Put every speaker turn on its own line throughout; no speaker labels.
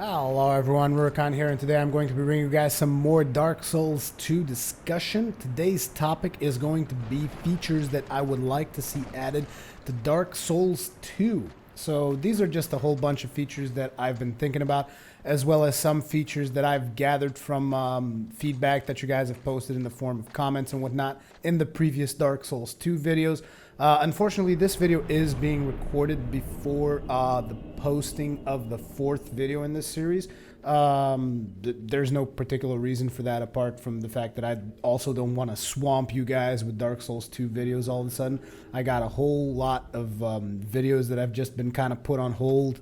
Hello everyone, Rurikhan here, and today I'm going to be bringing you guys some more Dark Souls 2 discussion. Today's topic is going to be features that I would like to see added to Dark Souls 2. So these are just a whole bunch of features that I've been thinking about, as well as some features that I've gathered from feedback that you guys have posted in the form of comments and whatnot in the previous Dark Souls 2 videos. Unfortunately, this video is being recorded before the posting of the fourth video in this series. There's no particular reason for that apart from the fact that I also don't want to swamp you guys with Dark Souls 2 videos all of a sudden. I got a whole lot of videos that have just been kind of put on hold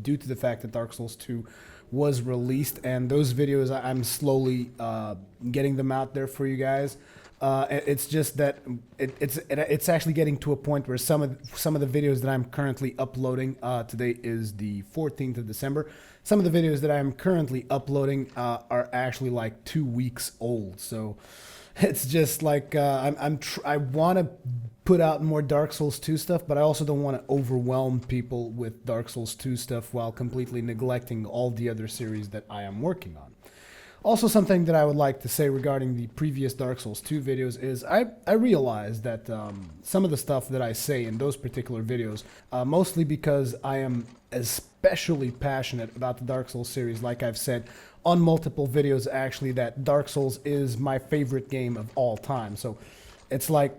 due to the fact that Dark Souls 2 was released, and those videos I'm slowly getting them out there for you guys. It's just that it's actually getting to a point where some of the videos that I'm currently uploading, today is the 14th of December. Some of the videos that I'm currently uploading are actually like 2 weeks old. So it's just like I want to put out more Dark Souls 2 stuff, but I also don't want to overwhelm people with Dark Souls 2 stuff while completely neglecting all the other series that I am working on. Also, something that I would like to say regarding the previous Dark Souls 2 videos is I realize that some of the stuff that I say in those particular videos, mostly because I am especially passionate about the Dark Souls series, like I've said on multiple videos actually, that Dark Souls is my favorite game of all time. So it's like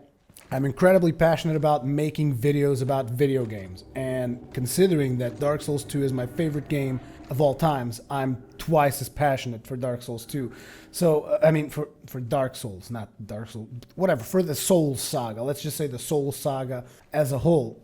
I'm incredibly passionate about making videos about video games, and considering that Dark Souls 2 is my favorite game of all times, I'm twice as passionate for Dark Souls 2. So, I mean, for Dark Souls, not Dark Souls, whatever, for the Souls saga. Let's just say the Souls saga as a whole.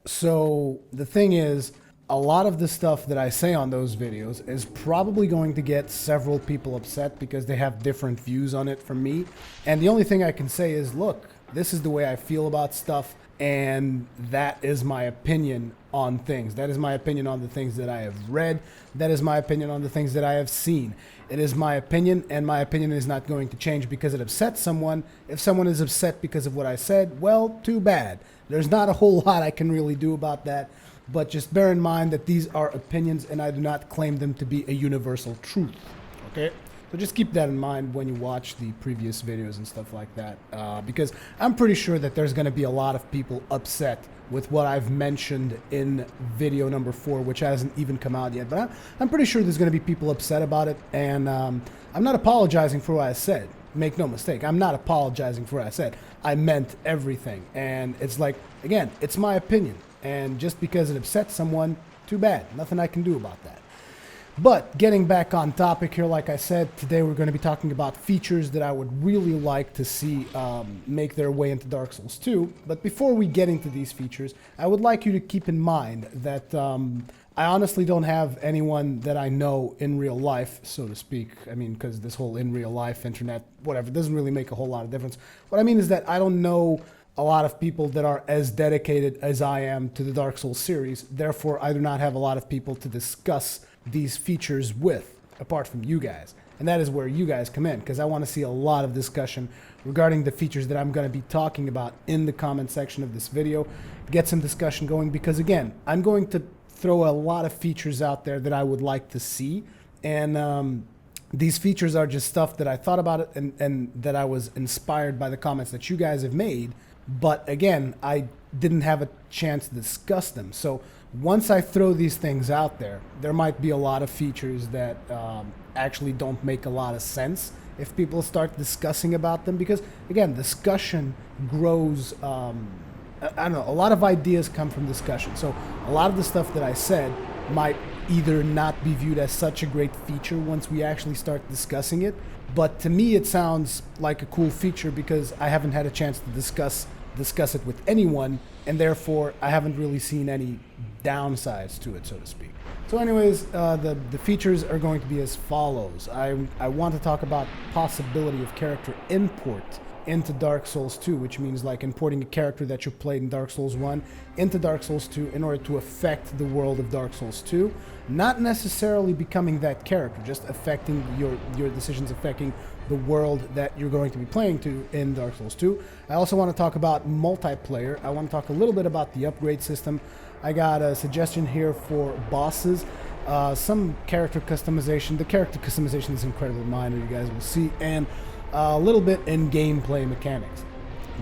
So, the thing is, a lot of the stuff that I say on those videos is probably going to get several people upset because they have different views on it from me. And the only thing I can say is, look, this is the way I feel about stuff, and that is my opinion on things. That is my opinion on the things that I have read. That is my opinion on the things that I have seen. It is my opinion, and my opinion is not going to change because it upsets someone. If someone is upset because of what I said, well, too bad. There's not a whole lot I can really do about that, but just bear in mind that these are opinions and I do not claim them to be a universal truth, okay? So just keep that in mind when you watch the previous videos and stuff like that, because I'm pretty sure that there's going to be a lot of people upset with what I've mentioned in video number 4, which hasn't even come out yet. But I'm pretty sure there's going to be people upset about it, and I'm not apologizing for what I said. Make no mistake, I'm not apologizing for what I said. I meant everything, and it's like, again, it's my opinion, and just because it upsets someone, too bad. Nothing I can do about that. But getting back on topic here, like I said, today we're going to be talking about features that I would really like to see make their way into Dark Souls 2. But before we get into these features, I would like you to keep in mind that I honestly don't have anyone that I know in real life, so to speak. I mean, because this whole in real life, internet, whatever, doesn't really make a whole lot of difference. What I mean is that I don't know a lot of people that are as dedicated as I am to the Dark Souls series. Therefore, I do not have a lot of people to discuss these features with, apart from you guys. And that is where you guys come in, because I want to see a lot of discussion regarding the features that I'm going to be talking about in the comment section of this video. Get some discussion going, because again, I'm going to throw a lot of features out there that I would like to see, and these features are just stuff that I thought about it and that I was inspired by the comments that you guys have made. But again, I didn't have a chance to discuss them. So once I throw these things out there, there might be a lot of features that actually don't make a lot of sense if people start discussing about them. Because again, discussion grows, I don't know, a lot of ideas come from discussion. So a lot of the stuff that I said might either not be viewed as such a great feature once we actually start discussing it. But to me, it sounds like a cool feature because I haven't had a chance to discuss it with anyone, and therefore I haven't really seen any downsides to it, so to speak. So anyways, the features are going to be as follows. I want to talk about possibility of character import into Dark Souls 2, which means like importing a character that you played in Dark Souls 1 into Dark Souls 2 in order to affect the world of Dark Souls 2. Not necessarily becoming that character, just affecting your decisions, affecting the world that you're going to be playing to in Dark Souls 2. I also want to talk about multiplayer. I want to talk a little bit about the upgrade system. I got a suggestion here for bosses. some character customization. The character customization is incredibly minor, you guys will see, and a little bit in gameplay mechanics.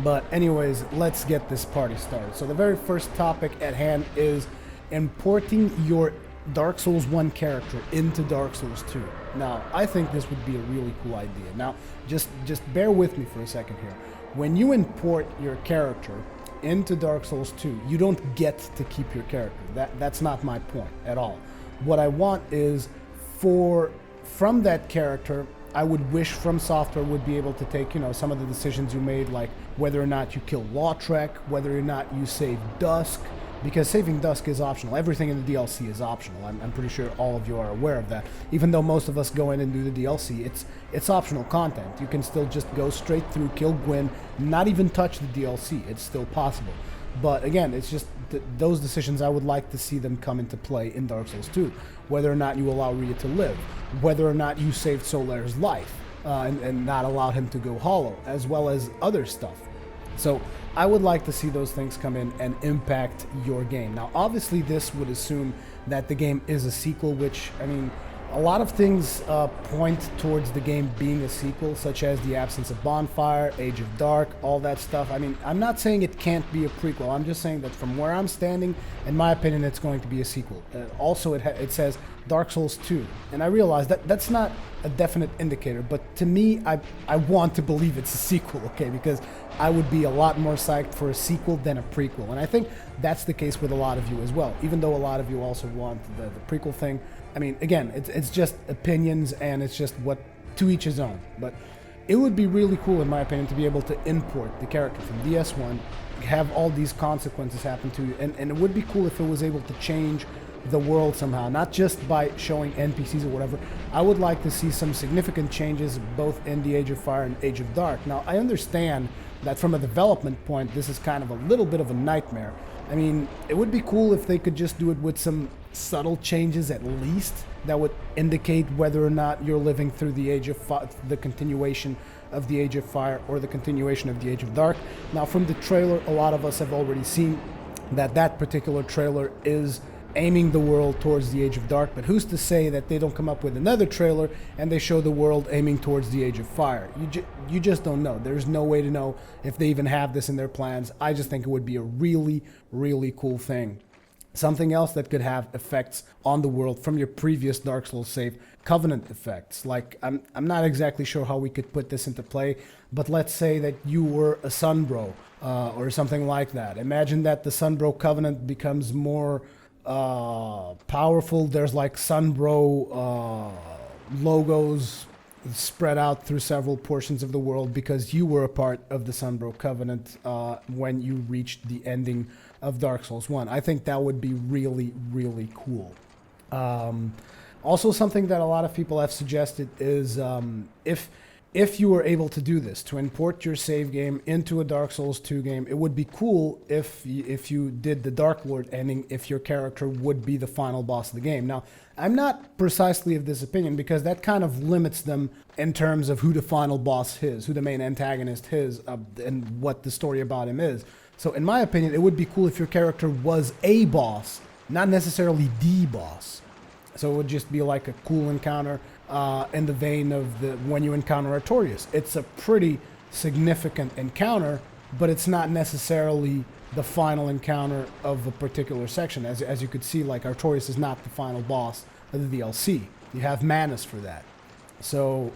But anyways, let's get this party started. So the very first topic at hand is importing your Dark Souls 1 character into Dark Souls 2. Now, I think this would be a really cool idea. Now, just bear with me for a second here. When you import your character into Dark Souls 2, you don't get to keep your character. That's not my point at all. What I want is from that character, I would wish From Software would be able to take, some of the decisions you made, like whether or not you kill Lautrec, whether or not you save Dusk, because saving Dusk is optional. Everything in the DLC is optional. I'm pretty sure all of you are aware of that. Even though most of us go in and do the DLC, it's optional content. You can still just go straight through, kill Gwyn, not even touch the DLC. It's still possible. But again, it's just those decisions I would like to see them come into play in Dark Souls 2. Whether or not you allow Rhea to live, whether or not you saved Solaire's life and not allowed him to go hollow, as well as other stuff. So I would like to see those things come in and impact your game. Now, obviously, this would assume that the game is a sequel, which, I mean, a lot of things point towards the game being a sequel, such as the absence of Bonfire, Age of Dark, all that stuff. I mean, I'm not saying it can't be a prequel. I'm just saying that from where I'm standing, in my opinion, it's going to be a sequel. Also, it says Dark Souls 2, and I realize that that's not a definite indicator, but to me, I want to believe it's a sequel, okay, because I would be a lot more psyched for a sequel than a prequel, and I think that's the case with a lot of you as well, even though a lot of you also want the prequel thing. I mean, again, it's just opinions, and it's just what to each his own, but it would be really cool, in my opinion, to be able to import the character from DS1, have all these consequences happen to you, and it would be cool if it was able to change the world somehow, not just by showing NPCs or whatever. I would like to see some significant changes both in the Age of Fire and Age of Dark. Now, I understand that from a development point, this is kind of a little bit of a nightmare. I mean, it would be cool if they could just do it with some subtle changes at least that would indicate whether or not you're living through the Age of the continuation of the Age of Fire or the continuation of the Age of Dark. Now, from the trailer, a lot of us have already seen that particular trailer is aiming the world towards the Age of Dark, but who's to say that they don't come up with another trailer and they show the world aiming towards the Age of Fire? You just don't know. There's no way to know if they even have this in their plans. I just think it would be a really, really cool thing. Something else that could have effects on the world from your previous Dark Souls save, Covenant effects. Like, I'm not exactly sure how we could put this into play, but let's say that you were a Sunbro or something like that. Imagine that the Sunbro Covenant becomes more powerful. There's like Sunbro logos spread out through several portions of the world because you were a part of the Sunbro Covenant when you reached the ending of Dark Souls 1. I think that would be really, really cool. Also, something that a lot of people have suggested is if you were able to do this, to import your save game into a Dark Souls 2 game, it would be cool if you did the Dark Lord ending, if your character would be the final boss of the game. Now, I'm not precisely of this opinion because that kind of limits them in terms of who the final boss is, who the main antagonist is, and what the story about him is. So in my opinion, it would be cool if your character was a boss, not necessarily the boss. So it would just be like a cool encounter in the vein of when you encounter Artorias. It's a pretty significant encounter, but it's not necessarily the final encounter of a particular section. As you could see, like, Artorias is not the final boss of the DLC. You have Manus for that. So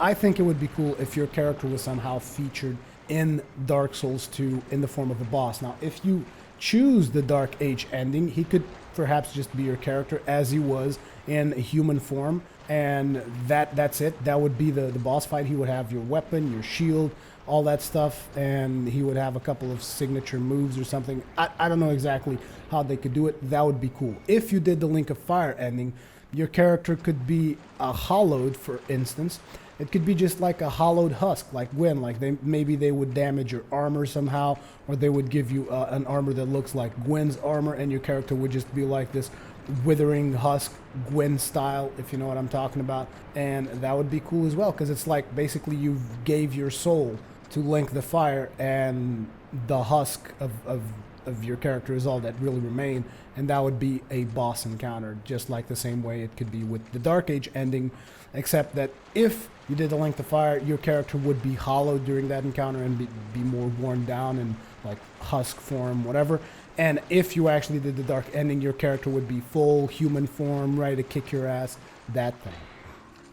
I think it would be cool if your character was somehow featured in Dark Souls 2 in the form of a boss. Now, if you choose the Dark Age ending, he could perhaps just be your character as he was in a human form, and that's it. That would be the boss fight. He would have your weapon, your shield, all that stuff, and he would have a couple of signature moves or something. I don't know exactly how they could do it. That would be cool. If you did the Link of Fire ending, your character could be hollowed, for instance. It could be just like a hollowed husk, like Gwyn. Like maybe they would damage your armor somehow, or they would give you an armor that looks like Gwyn's armor, and your character would just be like this withering husk, Gwyn style, if you know what I'm talking about. And that would be cool as well, because it's like basically you gave your soul to Link the Fire, and the husk of of your character is all that really remain, and that would be a boss encounter, just like the same way it could be with the Dark Age ending, except that if you did the Length of Fire, your character would be hollowed during that encounter and be more worn down and like husk form, whatever. And if you actually did the Dark Ending, your character would be full human form, ready to kick your ass, that thing.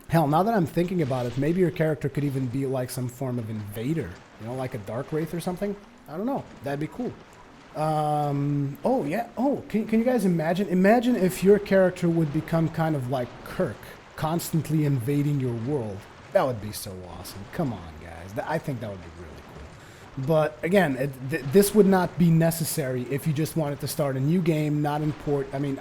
Hell, now that I'm thinking about it, maybe your character could even be like some form of invader, you know, like a Dark Wraith or something. I don't know. That'd be cool. Oh, yeah. Oh, can you guys imagine? Imagine if your character would become kind of like Kirk, constantly invading your world. That would be so awesome. Come on, guys. I think that would be really cool. But again, this would not be necessary if you just wanted to start a new game, not import. I mean,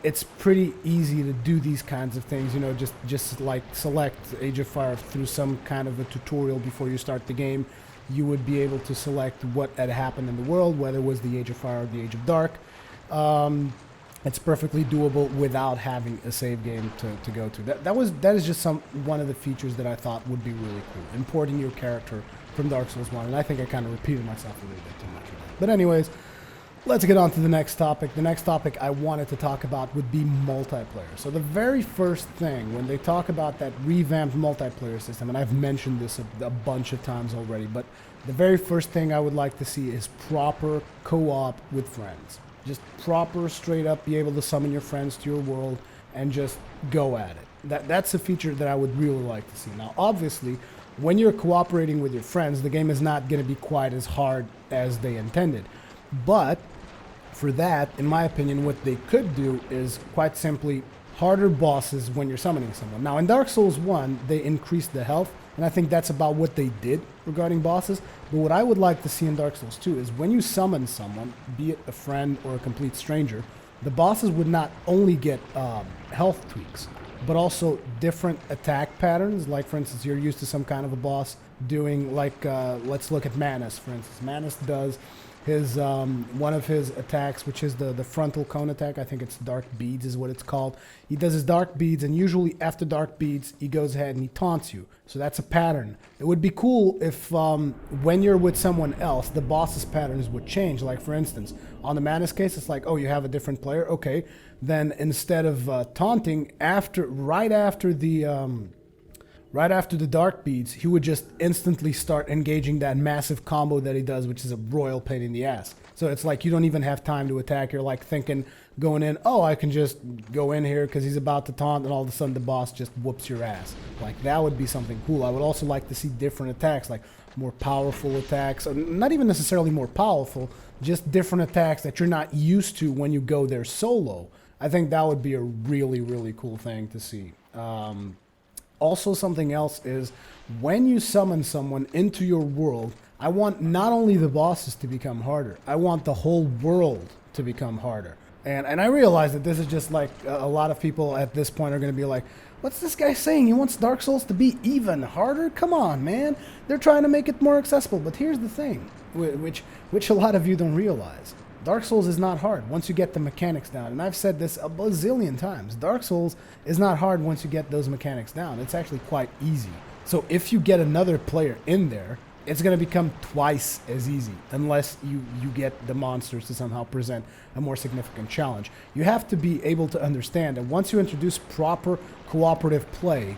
it's pretty easy to do these kinds of things, you know, just like select Age of Fire through some kind of a tutorial before you start the game. You would be able to select what had happened in the world, whether it was the Age of Fire or the Age of Dark. It's perfectly doable without having a save game to go to. That is just one of the features that I thought would be really cool, importing your character from Dark Souls 1, and I think I kind of repeated myself a little bit too much with that. But anyways, let's get on to the next topic. The next topic I wanted to talk about would be multiplayer. So the very first thing, when they talk about that revamped multiplayer system, and I've mentioned this a bunch of times already, but the very first thing I would like to see is proper co-op with friends. Just proper, straight up, be able to summon your friends to your world and just go at it. That's a feature that I would really like to see. Now, obviously, when you're cooperating with your friends, the game is not going to be quite as hard as they intended. But for that, in my opinion, what they could do is quite simply harder bosses when you're summoning someone. Now, in Dark Souls 1, they increased the health, and I think that's about what they did regarding bosses. But what I would like to see in Dark Souls 2 is when you summon someone, be it a friend or a complete stranger, the bosses would not only get health tweaks, but also different attack patterns. Like, for instance, you're used to some kind of a boss doing, like, let's look at Manus, for instance. Manus does his one of his attacks, which is the frontal cone attack. I think it's Dark Beads is what it's called. He does his Dark Beads, and usually after Dark Beads, he goes ahead and he taunts you. So that's a pattern. It would be cool if when you're with someone else, the boss's patterns would change. Like, for instance, on the Manus case, it's like, oh, you have a different player? Okay. Then instead of taunting, right after the Dark Beads, he would just instantly start engaging that massive combo that he does, which is a royal pain in the ass. So it's like you don't even have time to attack. You're like thinking, going in, oh, I can just go in here because he's about to taunt, and all of a sudden the boss just whoops your ass. Like, that would be something cool. I would also like to see different attacks, like more powerful attacks. Or not even necessarily more powerful, just different attacks that you're not used to when you go there solo. I think that would be a really, really cool thing to see. Also, something else is when you summon someone into your world, I want not only the bosses to become harder, I want the whole world to become harder. And I realize that this is just like a lot of people at this point are going to be like, what's this guy saying? He wants Dark Souls to be even harder? Come on, man. They're trying to make it more accessible. But here's the thing, which a lot of you don't realize. Dark Souls is not hard once you get the mechanics down. And I've said this a bazillion times. Dark Souls is not hard once you get those mechanics down. It's actually quite easy. So if you get another player in there, it's going to become twice as easy unless you get the monsters to somehow present a more significant challenge. You have to be able to understand that once you introduce proper cooperative play,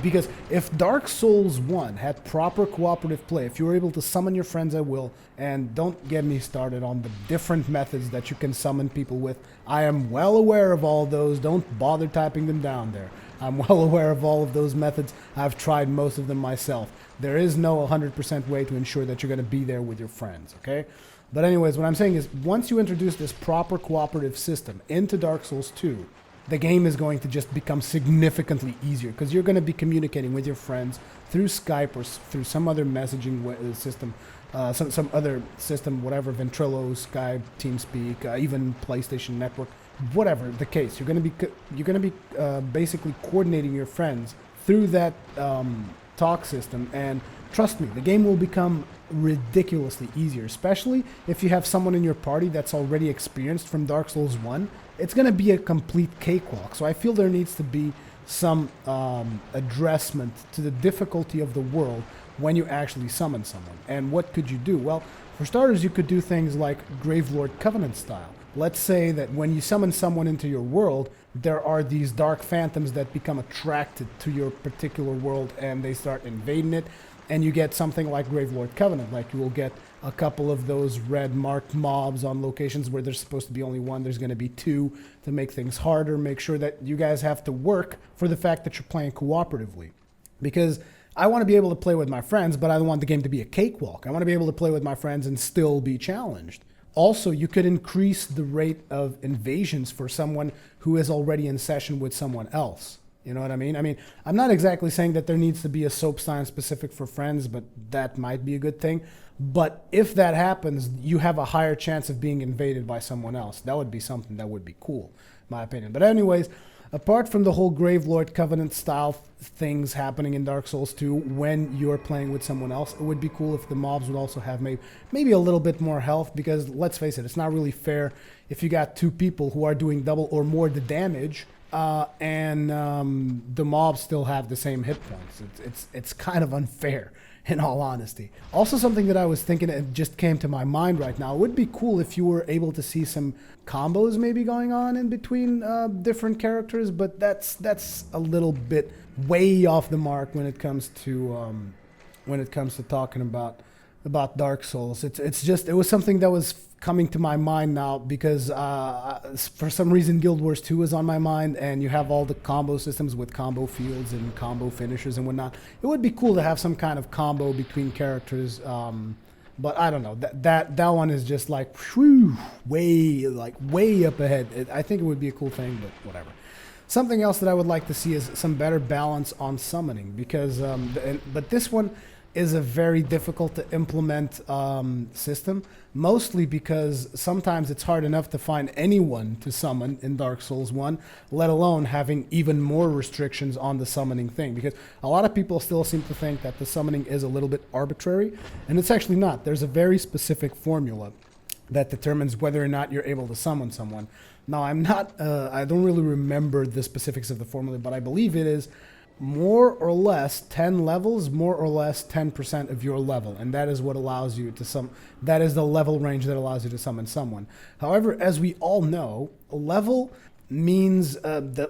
because if Dark Souls 1 had proper cooperative play, if you were able to summon your friends at will, and don't get me started on the different methods that you can summon people with. I am well aware of all those. Don't bother typing them down there. I'm well aware of all of those methods. I've tried most of them myself. There is no 100% way to ensure that you're going to be there with your friends, okay? But anyways, what I'm saying is once you introduce this proper cooperative system into Dark Souls 2, the game is going to just become significantly easier because you're going to be communicating with your friends through Skype or through some other messaging system, some other system, whatever, Ventrilo, Skype, TeamSpeak, even PlayStation Network, whatever the case. You're going to be basically coordinating your friends through that talk system, and trust me, the game will become ridiculously easier, especially if you have someone in your party that's already experienced from Dark Souls 1. It's going to be a complete cakewalk. So I feel there needs to be some addressment to the difficulty of the world when you actually summon someone. And what could you do? Well, for starters, you could do things like Gravelord Covenant style. Let's say that when you summon someone into your world, there are these dark phantoms that become attracted to your particular world and they start invading it, and you get something like Gravelord Covenant. Like, you will get a couple of those red marked mobs on locations where there's supposed to be only one, there's going to be two, to make things harder, make sure that you guys have to work for the fact that you're playing cooperatively. Because I want to be able to play with my friends, but I don't want the game to be a cakewalk. I want to be able to play with my friends and still be challenged. Also, you could increase the rate of invasions for someone who is already in session with someone else. You know what I mean? I mean, I'm not exactly saying that there needs to be a soap sign specific for friends, but that might be a good thing. But if that happens, you have a higher chance of being invaded by someone else. That would be something that would be cool, in my opinion. But anyways, apart from the whole Gravelord Covenant style things happening in Dark Souls 2 when you're playing with someone else, it would be cool if the mobs would also have maybe a little bit more health, because let's face it, it's not really fair if you got two people who are doing double or more the damage and the mobs still have the same hit points. It's kind of unfair, in all honesty. Also, something that I was thinking, it just came to my mind right now, it would be cool if you were able to see some combos maybe going on in between different characters, but that's a little bit way off the mark when it comes to talking about Dark Souls. It was something that was coming to my mind now because for some reason Guild Wars 2 is on my mind, and you have all the combo systems with combo fields and combo finishers and whatnot. It would be cool to have some kind of combo between characters, but I don't know. That one is just like whew, way up ahead. I think it would be a cool thing, but whatever. Something else that I would like to see is some better balance on summoning, because but this one is a very difficult to implement system, mostly because sometimes it's hard enough to find anyone to summon in Dark Souls 1, let alone having even more restrictions on the summoning thing, because a lot of people still seem to think that the summoning is a little bit arbitrary, and it's actually not. There's a very specific formula that determines whether or not you're able to summon someone. Now, I don't really remember the specifics of the formula, but I believe it is more or less 10 levels, more or less 10% of your level, and that is what allows you to that is the level range that allows you to summon someone. However, as we all know, level means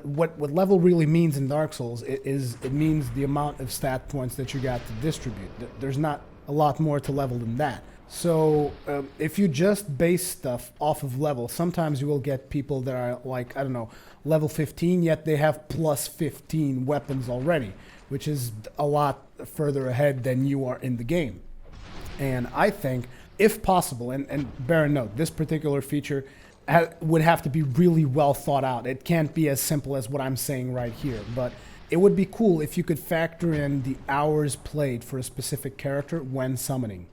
what level really means in Dark Souls it means the amount of stat points that you got to distribute. There's not a lot more to level than that. So if you just base stuff off of level, sometimes you will get people that are like, I don't know, level 15, yet they have plus 15 weapons already, which is a lot further ahead than you are in the game. And I think, if possible, and bear in note, this particular feature would have to be really well thought out. It can't be as simple as what I'm saying right here, but it would be cool if you could factor in the hours played for a specific character when summoning.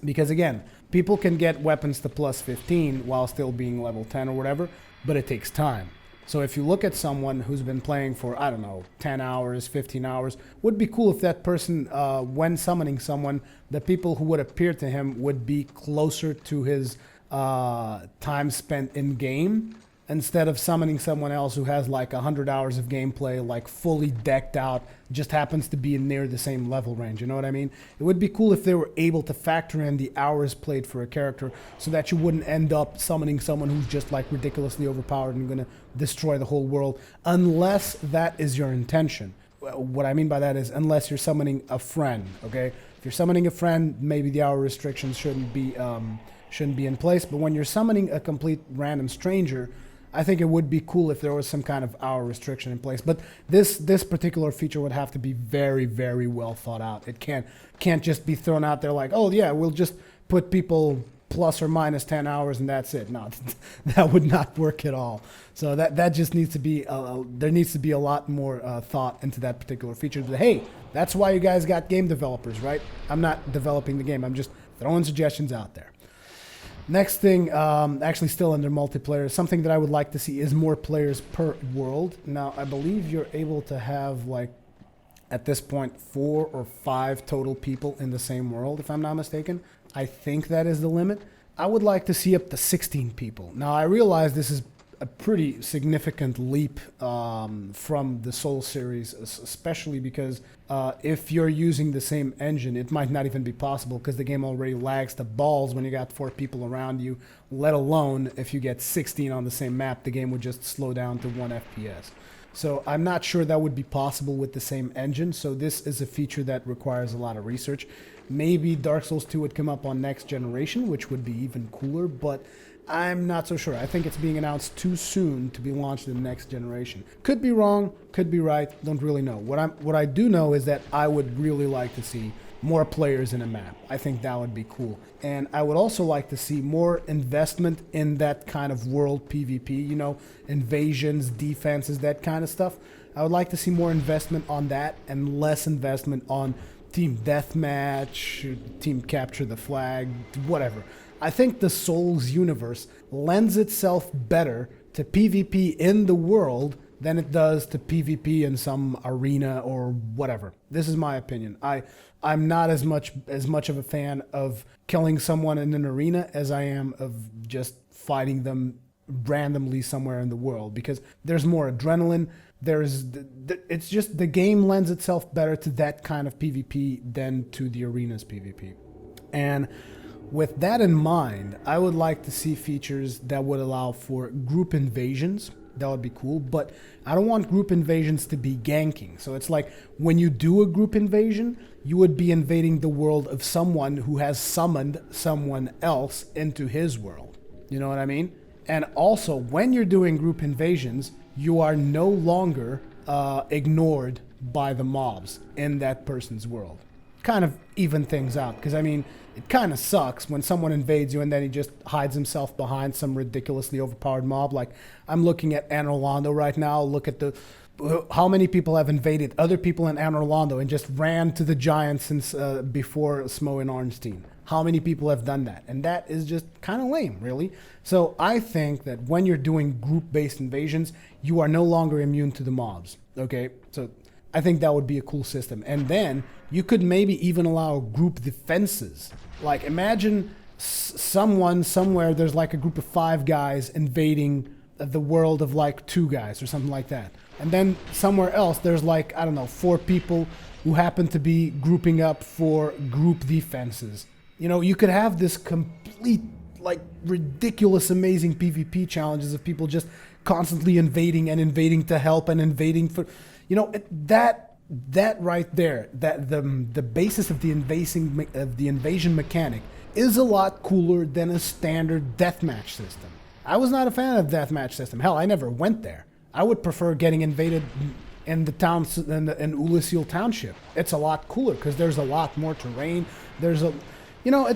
Because again, people can get weapons to plus 15 while still being level 10 or whatever, but it takes time. So if you look at someone who's been playing for, I don't know, 10 hours, 15 hours, would be cool if that person, when summoning someone, the people who would appear to him would be closer to his time spent in game, instead of summoning someone else who has like 100 hours of gameplay, like fully decked out, just happens to be near the same level range. You know what I mean? It would be cool if they were able to factor in the hours played for a character, so that you wouldn't end up summoning someone who's just like ridiculously overpowered and going to destroy the whole world, unless that is your intention. What I mean by that is unless you're summoning a friend, okay? If you're summoning a friend, maybe the hour restrictions shouldn't be in place. But when you're summoning a complete random stranger, I think it would be cool if there was some kind of hour restriction in place. But this particular feature would have to be very, very well thought out. It can't just be thrown out there like, oh yeah, we'll just put people plus or minus 10 hours and that's it. No, that would not work at all. So that just needs to be, there needs to be a lot more thought into that particular feature. But hey, that's why you guys got game developers, right? I'm not developing the game. I'm just throwing suggestions out there. Next thing, actually still under multiplayer, something that I would like to see is more players per world. Now, I believe you're able to have, like, at this point, 4 or 5 total people in the same world, if I'm not mistaken. I think that is the limit. I would like to see up to 16 people. Now, I realize this is a pretty significant leap from the Soul series, especially because if you're using the same engine, it might not even be possible because the game already lags the balls when you got 4 people around you, let alone if you get 16 on the same map, the game would just slow down to 1 FPS. So I'm not sure that would be possible with the same engine, so this is a feature that requires a lot of research. Maybe Dark Souls 2 would come up on next generation, which would be even cooler, but I'm not so sure. I think it's being announced too soon to be launched in the next generation. Could be wrong, could be right, don't really know. What I do know is that I would really like to see more players in a map. I think that would be cool. And I would also like to see more investment in that kind of world PvP, you know, invasions, defenses, that kind of stuff. I would like to see more investment on that and less investment on team deathmatch, team capture the flag, whatever. I think the Souls universe lends itself better to PvP in the world than it does to PvP in some arena or whatever. This is my opinion. I'm not as much of a fan of killing someone in an arena as I am of just fighting them randomly somewhere in the world, because there's more adrenaline. It's just the game lends itself better to that kind of PvP than to the arena's PvP. And with that in mind, I would like to see features that would allow for group invasions. That would be cool, but I don't want group invasions to be ganking. So it's like when you do a group invasion, you would be invading the world of someone who has summoned someone else into his world. You know what I mean? And also, when you're doing group invasions, you are no longer ignored by the mobs in that person's world. Kind of even things out, because I mean, it kind of sucks when someone invades you and then he just hides himself behind some ridiculously overpowered mob. Like, I'm looking at Anne Orlando right now. Look at how many people have invaded other people in Anne Orlando and just ran to the giant since before Smo and Ornstein. How many people have done that? And that is just kind of lame, really. So I think that when you're doing group-based invasions, you are no longer immune to the mobs, okay? So I think that would be a cool system. And then you could maybe even allow group defenses. Like, imagine someone somewhere, there's like a group of 5 guys invading the world of like 2 guys or something like that. And then somewhere else, there's like, I don't know, 4 people who happen to be grouping up for group defenses. You know, you could have this complete, like, ridiculous, amazing PvP challenges of people just constantly invading and invading to help and invading for, you know, that right there, that the basis of the invasion mechanic is a lot cooler than a standard deathmatch system. I was not a fan of deathmatch system. Hell, I never went there. I would prefer getting invaded in the town in Ulasil Township. It's a lot cooler because there's a lot more terrain. You know,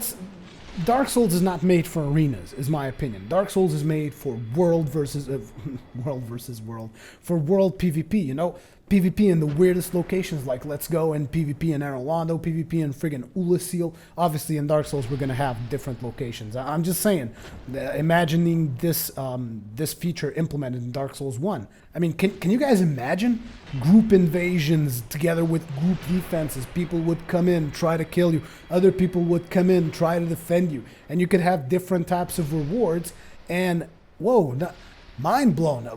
Dark Souls is not made for arenas, is my opinion. Dark Souls is made for world versus world, for world PvP, you know? PvP in the weirdest locations, like let's go and PvP in Orlando, PvP in friggin' Ulasil. Obviously in Dark Souls we're gonna have different locations. I'm just saying, imagining this feature implemented in Dark Souls 1. I mean, can you guys imagine group invasions together with group defenses? People would come in, try to kill you. Other people would come in, try to defend you. And you could have different types of rewards. And, whoa, mind blown.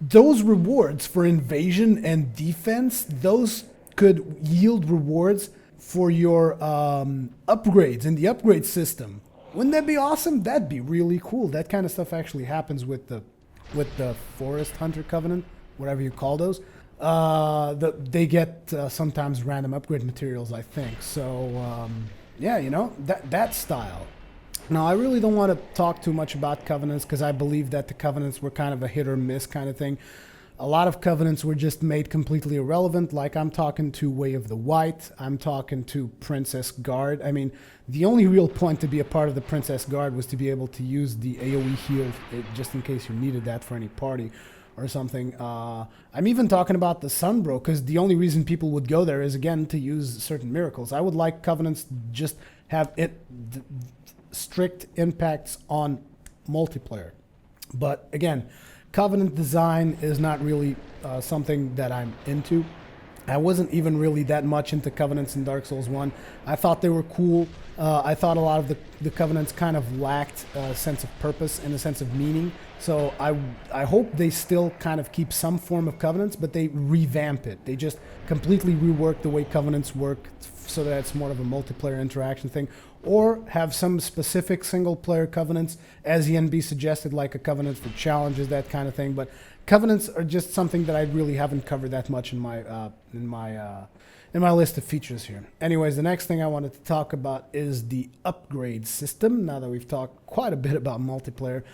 Those rewards for invasion and defense, those could yield rewards for your upgrades in the upgrade system. Wouldn't that be awesome? That'd be really cool. That kind of stuff actually happens with the Forest Hunter Covenant, whatever you call those. They get sometimes random upgrade materials, I think. So yeah, you know, that style. Now, I really don't want to talk too much about covenants because I believe that the covenants were kind of a hit or miss kind of thing. A lot of covenants were just made completely irrelevant. Like, I'm talking to Way of the White. I'm talking to Princess Guard. I mean, the only real point to be a part of the Princess Guard was to be able to use the AoE heal just in case you needed that for any party or something. I'm even talking about the Sunbro because the only reason people would go there is, again, to use certain miracles. I would like covenants just have strict impacts on multiplayer. But again, Covenant design is not really something that I'm into. I wasn't even really that much into Covenants in Dark Souls 1. I thought they were cool. I thought a lot of the Covenants kind of lacked a sense of purpose and a sense of meaning. So I hope they still kind of keep some form of Covenants, but they revamp it. They just completely rework the way Covenants work so that it's more of a multiplayer interaction thing. Or have some specific single-player Covenants, as ENB suggested, like a Covenant for challenges, that kind of thing. But Covenants are just something that I really haven't covered that much in my list of features here. Anyways, the next thing I wanted to talk about is the upgrade system. Now that we've talked quite a bit about multiplayer,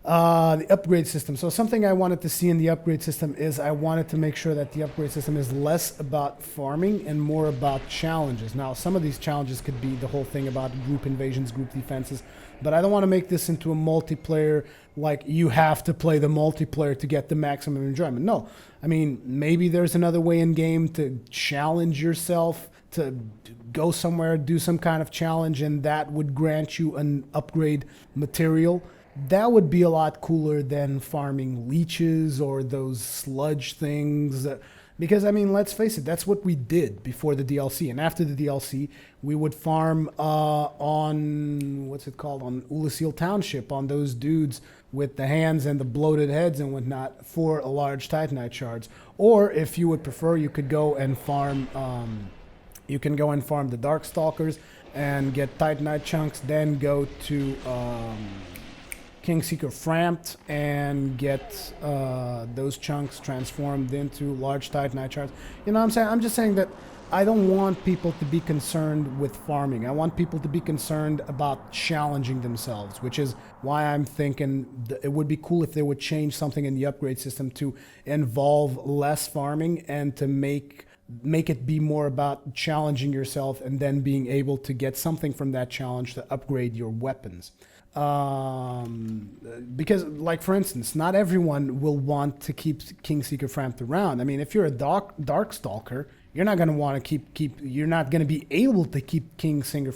the upgrade system. So something I wanted to see in the upgrade system is I wanted to make sure that the upgrade system is less about farming and more about challenges. Now, some of these challenges could be the whole thing about group invasions, group defenses, but I don't want to make this into a multiplayer, like you have to play the multiplayer to get the maximum enjoyment. No, I mean, maybe there's another way in game to challenge yourself, to go somewhere, do some kind of challenge, and that would grant you an upgrade material. That would be a lot cooler than farming leeches or those sludge things. Because, I mean, let's face it, that's what we did before the DLC. And after the DLC, we would farm on, what's it called, on Ulasil Township, on those dudes with the hands and the bloated heads and whatnot for a large Titanite shards. Or, if you would prefer, you could go and farm, the Darkstalkers and get Titanite chunks, then go to Kingseeker Framped and get those chunks transformed into large Titanite shards. You know what I'm saying? I'm just saying that I don't want people to be concerned with farming. I want people to be concerned about challenging themselves, which is why I'm thinking it would be cool if they would change something in the upgrade system to involve less farming and to make it be more about challenging yourself and then being able to get something from that challenge to upgrade your weapons. Because, like, for instance, not everyone will want to keep Kingseeker Framped around. I mean, if you're a Darkstalker, you're not going to want to you're not going to be able to keep Kingseeker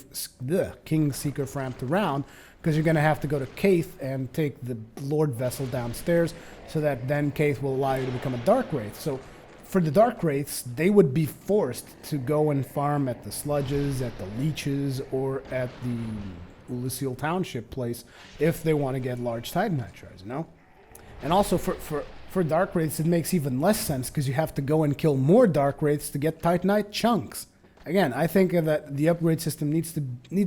Framped around, because you're going to have to go to Kaith and take the Lord Vessel downstairs, so that then Kaith will allow you to become a Dark Wraith. So for the Dark Wraiths, they would be forced to go and farm at the Sludges, at the Leeches, or at the Ulasil Township place if they want to get large Titanite shards, you know? And also for Dark Wraiths, it makes even less sense because you have to go and kill more Dark Wraiths to get Titanite chunks. Again, I think that the upgrade system needs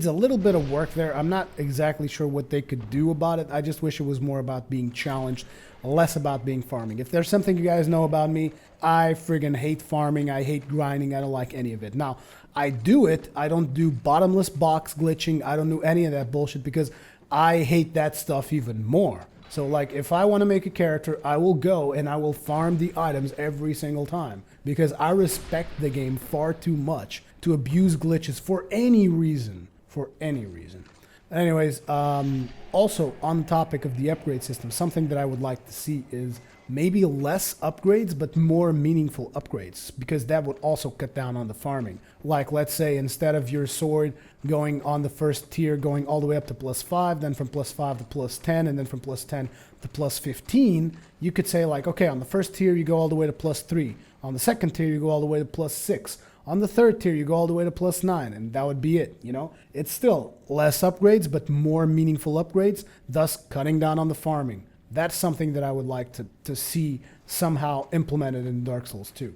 a little bit of work there. I'm not exactly sure what they could do about it. I just wish it was more about being challenged, less about being farming. If there's something you guys know about me, I friggin' hate farming. I hate grinding. I don't like any of it. Now, I do it. I don't do bottomless box glitching. I don't do any of that bullshit because I hate that stuff even more. So, like, if I want to make a character, I will go and I will farm the items every single time because I respect the game far too much to abuse glitches for any reason. For any reason. Anyways, also on the topic of the upgrade system, something that I would like to see is maybe less upgrades, but more meaningful upgrades, because that would also cut down on the farming. Like, let's say instead of your sword going on the first tier, going all the way up to +5, then from +5 to +10, and then from +10 to +15, you could say, like, okay, on the first tier, you go all the way to +3. On the second tier, you go all the way to +6. On the third tier, you go all the way to +9, and that would be it, you know? It's still less upgrades, but more meaningful upgrades, thus cutting down on the farming. That's something that I would like to see somehow implemented in Dark Souls 2.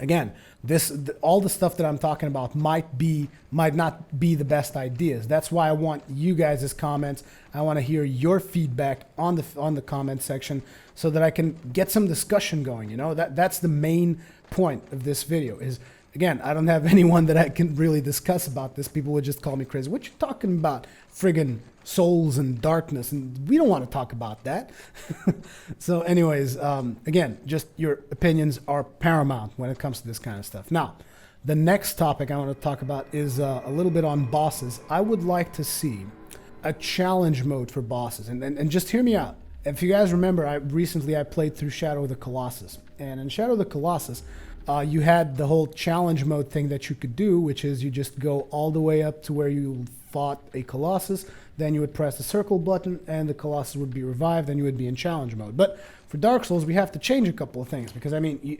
Again, all the stuff that I'm talking about might not be the best ideas. That's why I want you guys' comments. I want to hear your feedback on the comment section so that I can get some discussion going. You know, that's the main point of this video is, again, I don't have anyone that I can really discuss about this. People would just call me crazy. What you talking about? Friggin' souls and darkness, and we don't want to talk about that. So anyways, again, just your opinions are paramount when it comes to this kind of stuff. Now, the next topic I want to talk about is a little bit on bosses. I would like to see a challenge mode for bosses, and just hear me out. If you guys remember, I played through Shadow of the Colossus, and in Shadow of the Colossus, you had the whole challenge mode thing that you could do, which is you just go all the way up to where you fought a Colossus, then you would press the circle button and the Colossus would be revived, then you would be in challenge mode. But for Dark Souls, we have to change a couple of things because, I mean,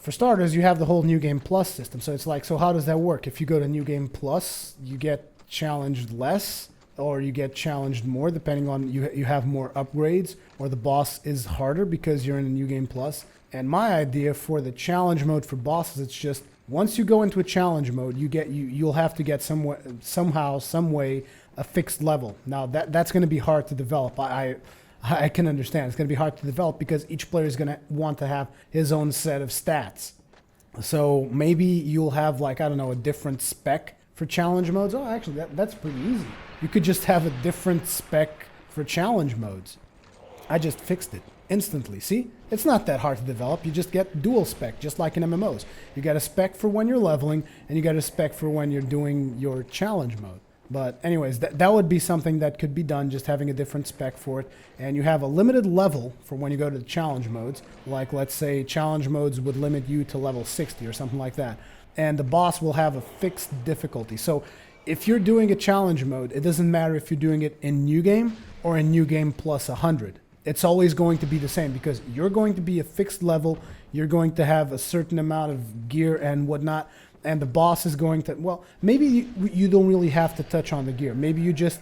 For starters, you have the whole New Game Plus system. So it's like, so how does that work? If you go to New Game Plus, you get challenged less, or you get challenged more, depending on you have more upgrades, or the boss is harder because you're in a New Game Plus. And my idea for the challenge mode for bosses, it's just once you go into a challenge mode, you'll have to get somehow, some way, a fixed level. Now that's going to be hard to develop. I can understand it's going to be hard to develop because each player is going to want to have his own set of stats. So maybe you'll have, like, I don't know, a different spec for challenge modes. Oh, actually, that's pretty easy. You could just have a different spec for challenge modes. I just fixed it instantly. See? It's not that hard to develop. You just get dual spec, just like in MMOs. You got a spec for when you're leveling, and you got a spec for when you're doing your challenge mode. But anyways, that would be something that could be done, just having a different spec for it. And you have a limited level for when you go to the challenge modes. Like, let's say challenge modes would limit you to level 60 or something like that. And the boss will have a fixed difficulty. So if you're doing a challenge mode, it doesn't matter if you're doing it in New Game or in New Game plus 100. It's always going to be the same because you're going to be a fixed level. You're going to have a certain amount of gear and whatnot. And the boss is going to, well, maybe you don't really have to touch on the gear. Maybe you just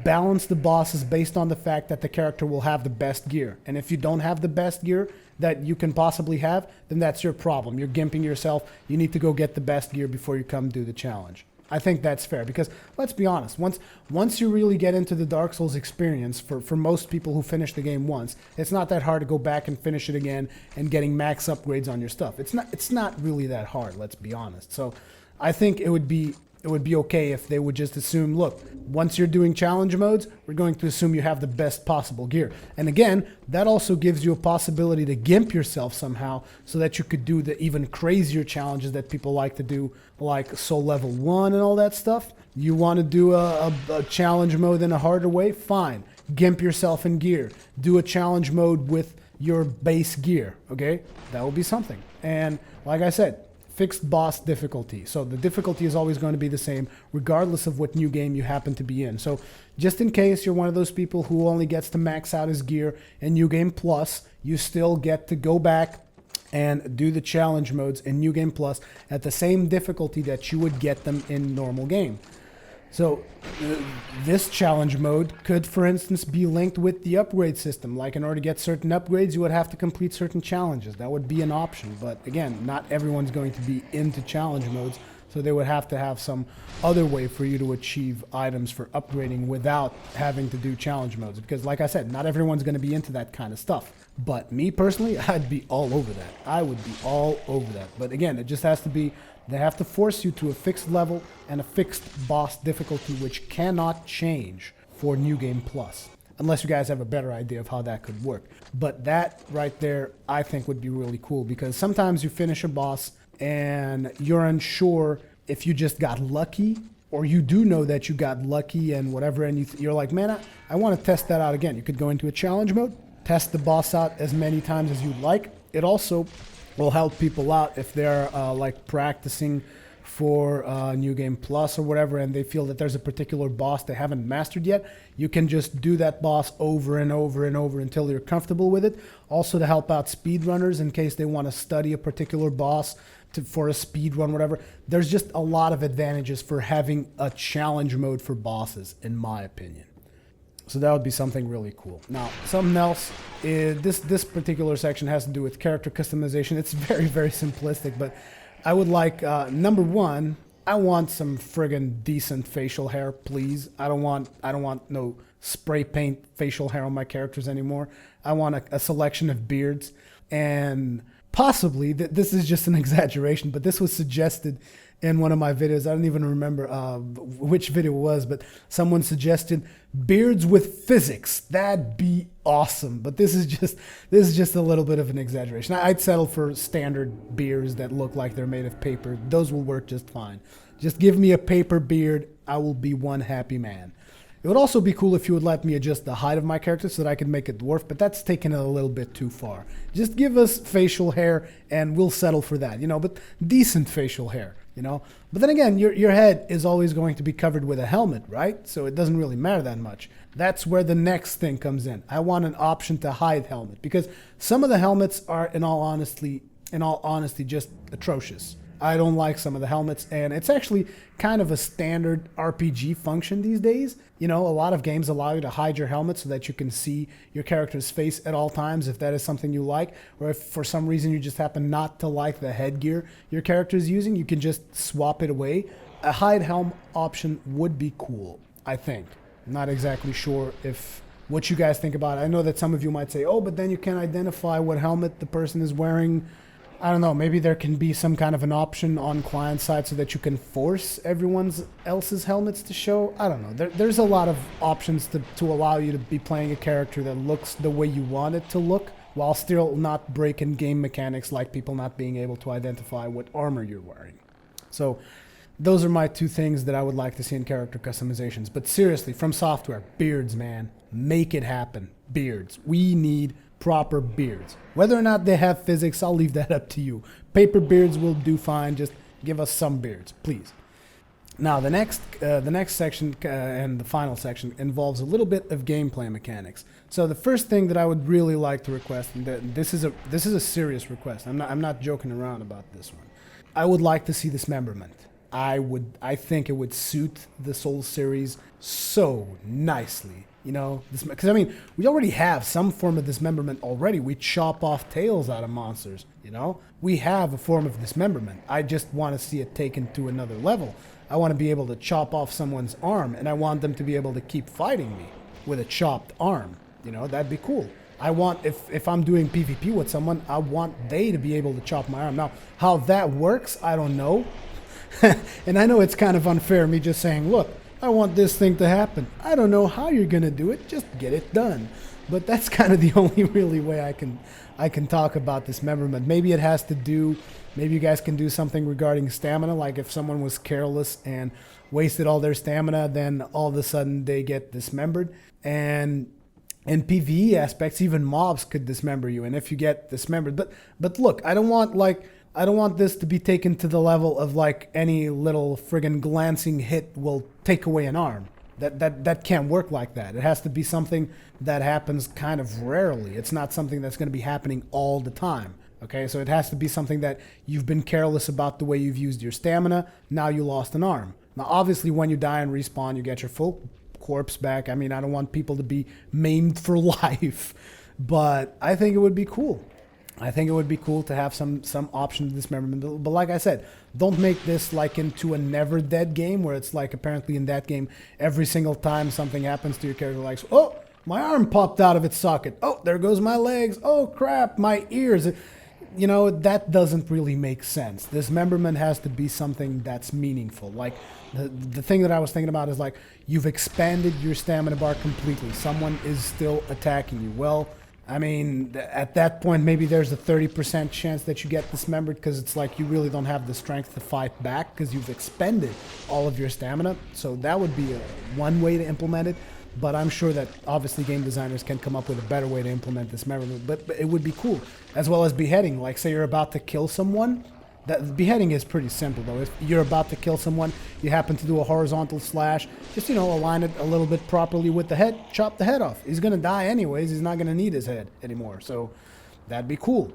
balance the bosses based on the fact that the character will have the best gear. And if you don't have the best gear that you can possibly have, then that's your problem. You're gimping yourself. You need to go get the best gear before you come do the challenge. I think that's fair because, let's be honest, once you really get into the Dark Souls experience, for most people who finish the game once, it's not that hard to go back and finish it again and getting max upgrades on your stuff. It's not really that hard, let's be honest. So I think it would be okay if they would just assume, look, once you're doing challenge modes, we're going to assume you have the best possible gear. And again, that also gives you a possibility to gimp yourself somehow so that you could do the even crazier challenges that people like to do, like Soul Level 1 and all that stuff. You want to do a challenge mode in a harder way? Fine. Gimp yourself in gear. Do a challenge mode with your base gear, okay? That will be something. And like I said, fixed boss difficulty. So the difficulty is always going to be the same regardless of what new game you happen to be in. So just in case you're one of those people who only gets to max out his gear in New Game Plus, you still get to go back and do the challenge modes in New Game Plus at the same difficulty that you would get them in normal game. So this challenge mode could, for instance, be linked with the upgrade system. Like, in order to get certain upgrades, you would have to complete certain challenges. That would be an option. But again, not everyone's going to be into challenge modes. So they would have to have some other way for you to achieve items for upgrading without having to do challenge modes. Because like I said, not everyone's going to be into that kind of stuff. But me personally, I'd be all over that. I would be all over that. But again, it just has to be, they have to force you to a fixed level and a fixed boss difficulty, which cannot change for New Game Plus. Unless you guys have a better idea of how that could work. But that right there, I think would be really cool. Because sometimes you finish a boss and you're unsure if you just got lucky, or you do know that you got lucky and whatever, and you're like, man, I want to test that out again. You could go into a challenge mode, test the boss out as many times as you'd like. It also will help people out if they're like practicing for New Game Plus or whatever, and they feel that there's a particular boss they haven't mastered yet. You can just do that boss over and over and over until you're comfortable with it. Also to help out speedrunners in case they want to study a particular boss for a speed run, whatever. There's just a lot of advantages for having a challenge mode for bosses, in my opinion. So that would be something really cool. Now, something else, this particular section has to do with character customization. It's very, very simplistic, but I would like, number one, I want some friggin' decent facial hair, please. I don't want no spray paint facial hair on my characters anymore. I want a selection of beards, and possibly, this is just an exaggeration, but this was suggested in one of my videos. I don't even remember which video it was, but someone suggested beards with physics. That'd be awesome. But this is just a little bit of an exaggeration. I'd settle for standard beards that look like they're made of paper. Those will work just fine. Just give me a paper beard. I will be one happy man. It would also be cool if you would let me adjust the height of my character so that I could make a dwarf, but that's taking it a little bit too far. Just give us facial hair and we'll settle for that, but decent facial hair, But then again, your head is always going to be covered with a helmet, right? So it doesn't really matter that much. That's where the next thing comes in. I want an option to hide helmet because some of the helmets are, in all honesty, in all honesty, just atrocious. I don't like some of the helmets, and it's actually kind of a standard RPG function these days. You know, a lot of games allow you to hide your helmet so that you can see your character's face at all times if that is something you like, or if for some reason you just happen not to like the headgear your character is using, you can just swap it away. A hide helm option would be cool, I think. Not exactly sure if what you guys think about it. I know that some of you might say, oh, but then you can't identify what helmet the person is wearing. I don't know, maybe there can be some kind of an option on client side so that you can force everyone else's helmets to show. I don't know. There's a lot of options to allow you to be playing a character that looks the way you want it to look, while still not breaking game mechanics like people not being able to identify what armor you're wearing. So those are my two things that I would like to see in character customizations. But seriously, from software, beards, man. Make it happen. Beards. We need proper beards. Whether or not they have physics, I'll leave that up to you. Paper beards will do fine. Just give us some beards, please. Now, the next section and the final section involves a little bit of gameplay mechanics. So the first thing that I would really like to request, and this is a serious request. I'm not joking around about this one. I would like to see dismemberment. I think it would suit the Souls series so nicely. You know, because I mean, we already have some form of dismemberment already. We chop off tails out of monsters, you know? We have a form of dismemberment. I just want to see it taken to another level. I want to be able to chop off someone's arm, and I want them to be able to keep fighting me with a chopped arm. You know, that'd be cool. I want, if I'm doing PvP with someone, I want they to be able to chop my arm. Now, how that works, I don't know. And I know it's kind of unfair, me just saying, look, I want this thing to happen. I don't know how you're going to do it. Just get it done. But that's kind of the only really way I can talk about dismemberment. Maybe it has to do, maybe you guys can do something regarding stamina. Like if someone was careless and wasted all their stamina, then all of a sudden they get dismembered. And in PvE aspects, even mobs could dismember you. And if you get dismembered, but look, I don't want this to be taken to the level of like any little friggin' glancing hit will take away an arm. That can't work like that. It has to be something that happens kind of rarely. It's not something that's going to be happening all the time. Okay, so it has to be something that you've been careless about the way you've used your stamina. Now you lost an arm. Now obviously when you die and respawn, you get your full corpse back. I mean, I don't want people to be maimed for life, but I think it would be cool. I think it would be cool to have some option to dismemberment. But like I said, don't make this like into a never dead game where it's like apparently in that game, every single time something happens to your character, like, oh, my arm popped out of its socket. Oh, there goes my legs. Oh, crap, my ears. You know, that doesn't really make sense. Dismemberment has to be something that's meaningful. Like the thing that I was thinking about is like you've expanded your stamina bar completely. Someone is still attacking you. Well, I mean, at that point, maybe there's a 30% chance that you get dismembered because it's like you really don't have the strength to fight back because you've expended all of your stamina. So that would be one way to implement it. But I'm sure that obviously game designers can come up with a better way to implement dismemberment. But it would be cool. As well as beheading. Like, say you're about to kill someone. That beheading is pretty simple, though. If you're about to kill someone, you happen to do a horizontal slash, just, you know, align it a little bit properly with the head, chop the head off. He's going to die anyways. He's not going to need his head anymore. So that'd be cool.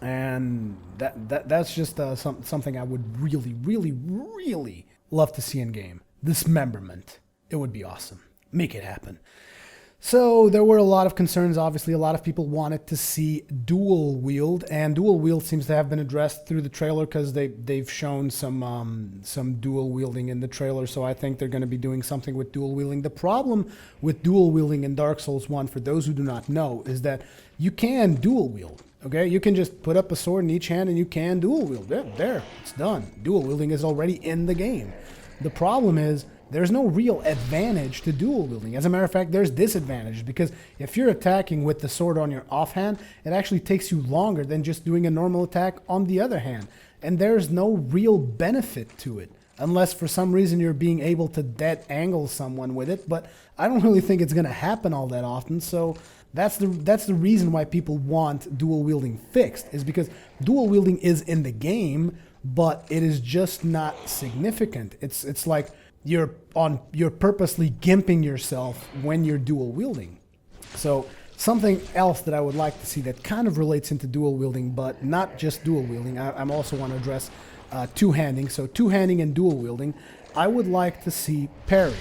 And that's just something I would really, really, really love to see in game. Dismemberment. It would be awesome. Make it happen. So there were a lot of concerns. Obviously, a lot of people wanted to see dual wield, and dual wield seems to have been addressed through the trailer because they've shown some dual wielding in the trailer. So I think they're going to be doing something with dual wielding. The problem with dual wielding in Dark Souls 1, for those who do not know, is that you can dual wield. Okay, you can just put up a sword in each hand and you can dual wield. There, it's done. Dual wielding is already in the game. The problem is, there's no real advantage to dual wielding. As a matter of fact, there's disadvantage because if you're attacking with the sword on your offhand, it actually takes you longer than just doing a normal attack on the other hand. And there's no real benefit to it unless for some reason you're being able to dead angle someone with it. But I don't really think it's going to happen all that often. So that's the reason why people want dual wielding fixed, is because dual wielding is in the game, but it is just not significant. It's like you're purposely gimping yourself when you're dual wielding. So Something else that I would like to see that kind of relates into dual wielding, but not just dual wielding. I'm also want to address two-handing. So two-handing and dual wielding, I would like to see parry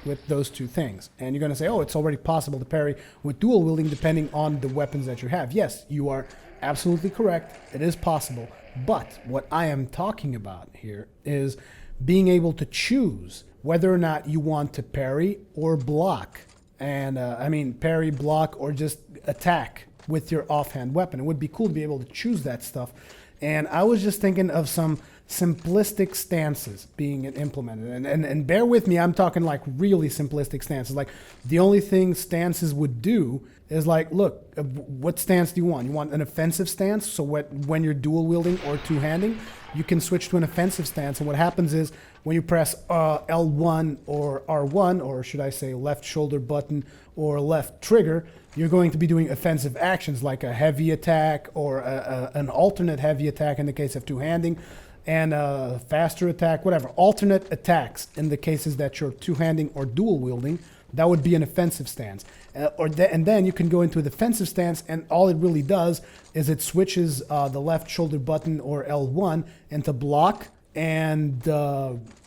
with those two things. And you're going to say, oh, it's already possible to parry with dual wielding depending on the weapons that you have. Yes, you are absolutely correct. It is possible. But what I am talking about here is being able to choose whether or not you want to parry or block. And I mean, parry, block, or just attack with your offhand weapon. It would be cool to be able to choose that stuff. And I was just thinking of some simplistic stances being implemented. And bear with me, I'm talking like really simplistic stances. Like the only thing stances would do is like, look, what stance do you want? You want an offensive stance? So when you're dual wielding or two-handing, you can switch to an offensive stance. And what happens is when you press L1 or R1, or should I say left shoulder button or left trigger, you're going to be doing offensive actions like a heavy attack or an alternate heavy attack in the case of two-handing, and a faster attack, whatever. Alternate attacks in the cases that you're two-handing or dual-wielding, that would be an offensive stance. And then you can go into a defensive stance, and all it really does is it switches the left shoulder button or L1 into block, and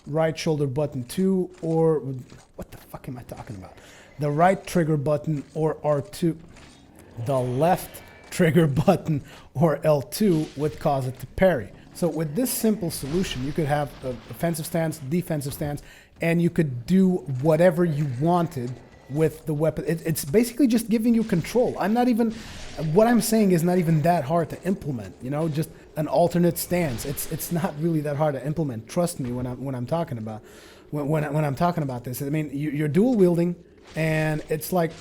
right shoulder button 2, or what the fuck am I talking about? The right trigger button or R2, the left trigger button or L2 would cause it to parry. So with this simple solution, you could have an offensive stance, defensive stance, and you could do whatever you wanted with the weapon. It's basically just giving you control. What I'm saying is not even that hard to implement, you know, just an alternate stance. It's not really that hard to implement. Trust me when I'm talking about when I'm talking about this. I mean, you're dual wielding, and it's like,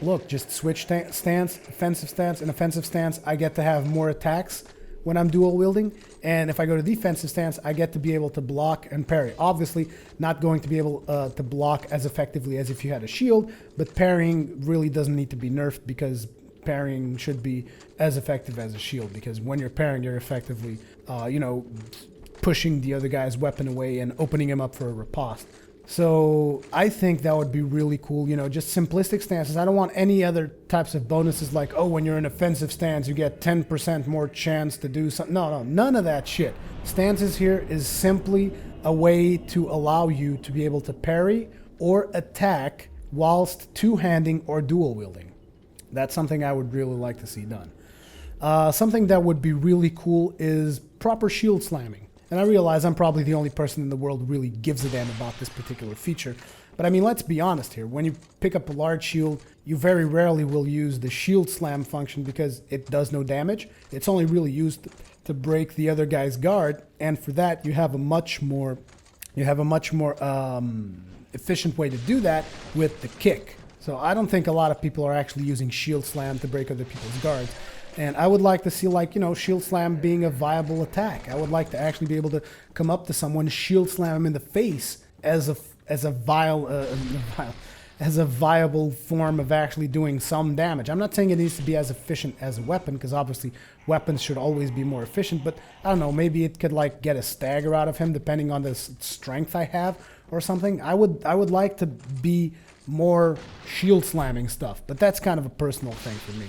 look, just switch stance, offensive stance, and offensive stance. I get to have more attacks when I'm dual wielding, and if I go to defensive stance, I get to be able to block and parry. Obviously, not going to be able to block as effectively as if you had a shield, but parrying really doesn't need to be nerfed, because parrying should be as effective as a shield, because when you're parrying, you're effectively, pushing the other guy's weapon away and opening him up for a riposte. So I think that would be really cool, you know, just simplistic stances. I don't want any other types of bonuses like, oh, when you're in offensive stance, you get 10% more chance to do something. No, none of that shit. Stances here is simply a way to allow you to be able to parry or attack whilst two-handing or dual wielding. That's something I would really like to see done. Something that would be really cool is proper shield slamming. And I realize I'm probably the only person in the world who really gives a damn about this particular feature. But I mean, let's be honest here. When you pick up a large shield, you very rarely will use the shield slam function because it does no damage. It's only really used to break the other guy's guard. And for that, you have a much more efficient way to do that with the kick. So I don't think a lot of people are actually using shield slam to break other people's guards. And I would like to see, like, you know, shield slam being a viable attack. I would like to actually be able to come up to someone, shield slam him in the face as a viable form of actually doing some damage. I'm not saying it needs to be as efficient as a weapon, because obviously weapons should always be more efficient. But I don't know, maybe it could like get a stagger out of him depending on the strength I have or something. I would like to be more shield slamming stuff, but that's kind of a personal thing for me.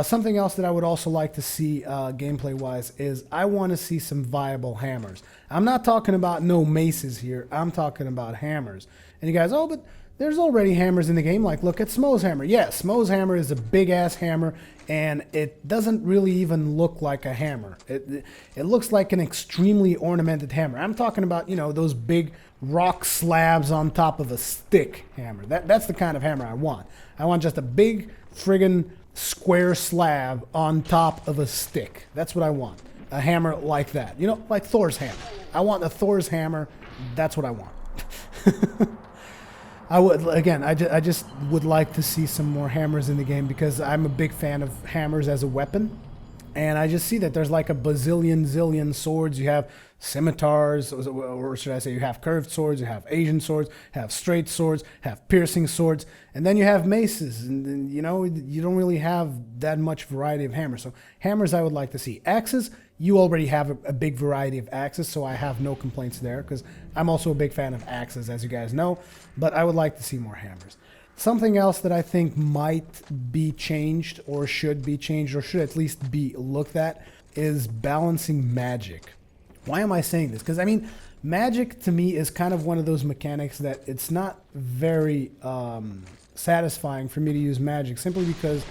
Something else that I would also like to see gameplay-wise is I want to see some viable hammers. I'm not talking about no maces here. I'm talking about hammers. And you guys, oh, but there's already hammers in the game. Like, look at Smo's hammer. Yes, Smo's hammer is a big-ass hammer, and it doesn't really even look like a hammer. It looks like an extremely ornamented hammer. I'm talking about, you know, those big rock slabs on top of a stick hammer. That's the kind of hammer I want. I want just a big friggin' square slab on top of a stick. That's what I want. A hammer like that. You know, like Thor's hammer. I want a Thor's hammer. That's what I want. I just would like to see some more hammers in the game, because I'm a big fan of hammers as a weapon. And I just see that there's like a zillion swords. You have scimitars, or should I say, you have curved swords, you have Asian swords, have straight swords, have piercing swords, and then you have maces. And you know, you don't really have that much variety of hammers. So hammers I would like to see. Axes, you already have a big variety of axes, so I have no complaints there, because I'm also a big fan of axes, as you guys know. But I would like to see more hammers. Something else that I think might be changed or should be changed or should at least be looked at is balancing magic. Why am I saying this? Because I mean, magic to me is kind of one of those mechanics that it's not very satisfying for me to use magic, simply because,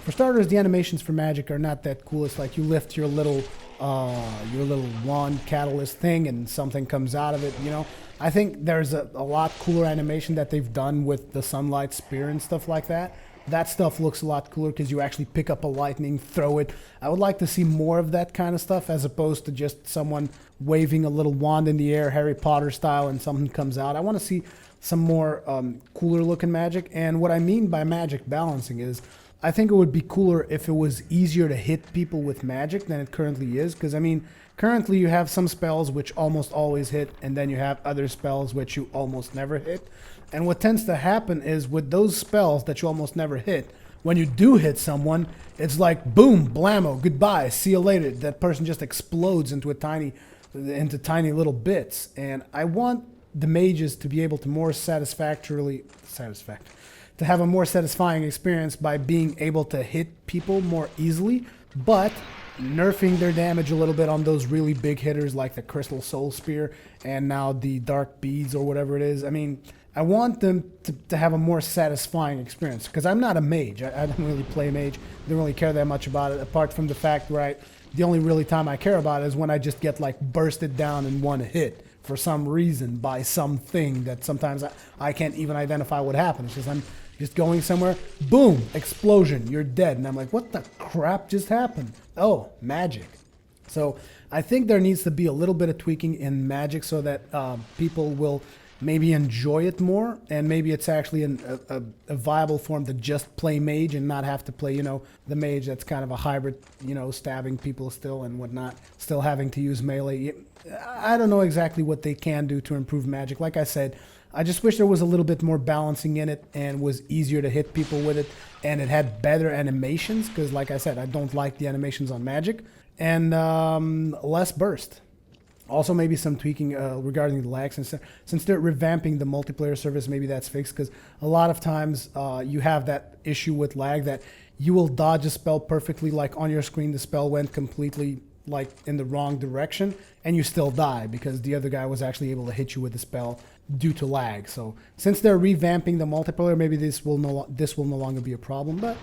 for starters, the animations for magic are not that cool. It's like you lift your little wand catalyst thing and something comes out of it, you know. I think there's a lot cooler animation that they've done with the sunlight spear and stuff like that. That stuff looks a lot cooler because you actually pick up a lightning, throw it. I would like to see more of that kind of stuff as opposed to just someone waving a little wand in the air, Harry Potter style, and something comes out. I want to see some more cooler looking magic. And what I mean by magic balancing is, I think it would be cooler if it was easier to hit people with magic than it currently is. Because, I mean, currently you have some spells which almost always hit, and then you have other spells which you almost never hit. And what tends to happen is with those spells that you almost never hit, when you do hit someone, it's like, boom, blammo, goodbye, see you later. That person just explodes into tiny little bits. And I want the mages to be able to to have a more satisfying experience by being able to hit people more easily, but nerfing their damage a little bit on those really big hitters like the Crystal Soul Spear and now the Dark Beads or whatever it is. I mean, I want them to have a more satisfying experience, because I'm not a mage. I don't really play mage. I don't really care that much about it, apart from the fact where the only really time I care about it is when I just get like bursted down in one hit for some reason by something that sometimes I can't even identify what happened. It's just I'm just going somewhere, boom, explosion, you're dead. And I'm like, what the crap just happened? Oh, magic. So I think there needs to be a little bit of tweaking in magic so that people will maybe enjoy it more, and maybe it's actually a viable form to just play mage and not have to play, you know, the mage that's kind of a hybrid, you know, stabbing people still and whatnot, still having to use melee. I don't know exactly what they can do to improve magic. Like I said, I just wish there was a little bit more balancing in it and was easier to hit people with it, and it had better animations, because like I said, I don't like the animations on magic, and less burst. Also, maybe some tweaking regarding the lag. Since they're revamping the multiplayer service, maybe that's fixed, because a lot of times you have that issue with lag that you will dodge a spell perfectly, like on your screen the spell went completely like in the wrong direction, and you still die because the other guy was actually able to hit you with the spell due to lag. So since they're revamping the multiplayer, maybe this will no longer be a problem. But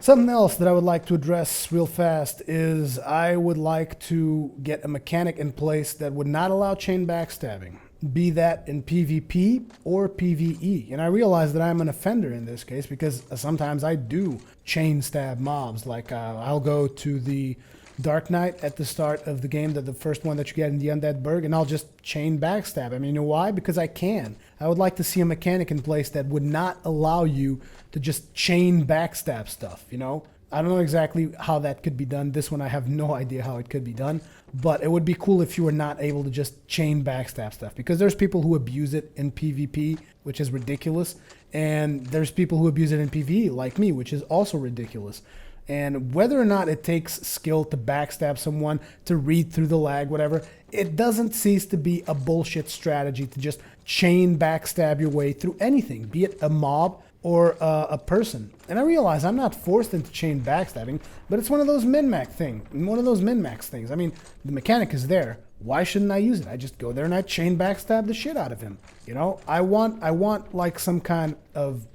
something else that I would like to address real fast is I would like to get a mechanic in place that would not allow chain backstabbing, be that in PvP or PvE. And I realize that I'm an offender in this case, because sometimes I do chain stab mobs. Like I'll go to the Dark Knight at the start of the game, the first one that you get in the Undead Burg, and I'll just chain backstab. I mean, you know why? Because I can. I would like to see a mechanic in place that would not allow you to just chain backstab stuff, you know? I don't know exactly how that could be done. This one I have no idea how it could be done, but it would be cool if you were not able to just chain backstab stuff, because there's people who abuse it in PvP, which is ridiculous, and there's people who abuse it in PvE, like me, which is also ridiculous. And whether or not it takes skill to backstab someone, to read through the lag, whatever, it doesn't cease to be a bullshit strategy to just chain backstab your way through anything, be it a mob or a person. And I realize I'm not forced into chain backstabbing, but it's one of those min-max things. I mean, the mechanic is there. Why shouldn't I use it? I just go there and I chain backstab the shit out of him. You know, I want like some kind of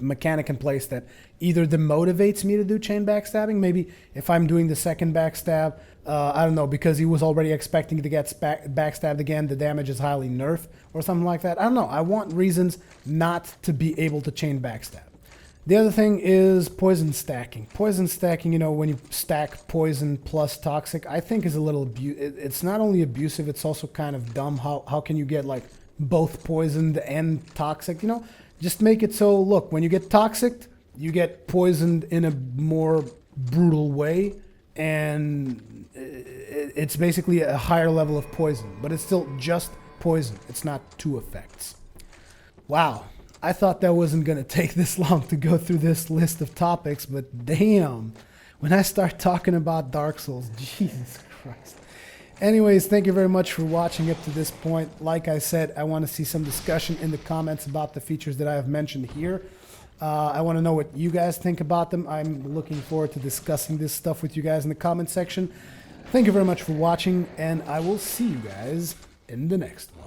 mechanic in place that either demotivates me to do chain backstabbing. Maybe if I'm doing the second backstab, I don't know, because he was already expecting to get backstabbed again, the damage is highly nerfed or something like that. I don't know. I want reasons not to be able to chain backstab. The other thing is poison stacking. Poison stacking, you know, when you stack poison plus toxic, I think is a little it's not only abusive, it's also kind of dumb. How can you get like both poisoned and toxic, you know? Just make it so, look, when you get toxic, you get poisoned in a more brutal way, and it's basically a higher level of poison, but it's still just poison. It's not two effects. Wow, I thought that wasn't going to take this long to go through this list of topics, but damn, when I start talking about Dark Souls, Jesus Christ. Anyways, thank you very much for watching up to this point. Like I said, I want to see some discussion in the comments about the features that I have mentioned here. I want to know what you guys think about them. I'm looking forward to discussing this stuff with you guys in the comment section. Thank you very much for watching, and I will see you guys in the next one.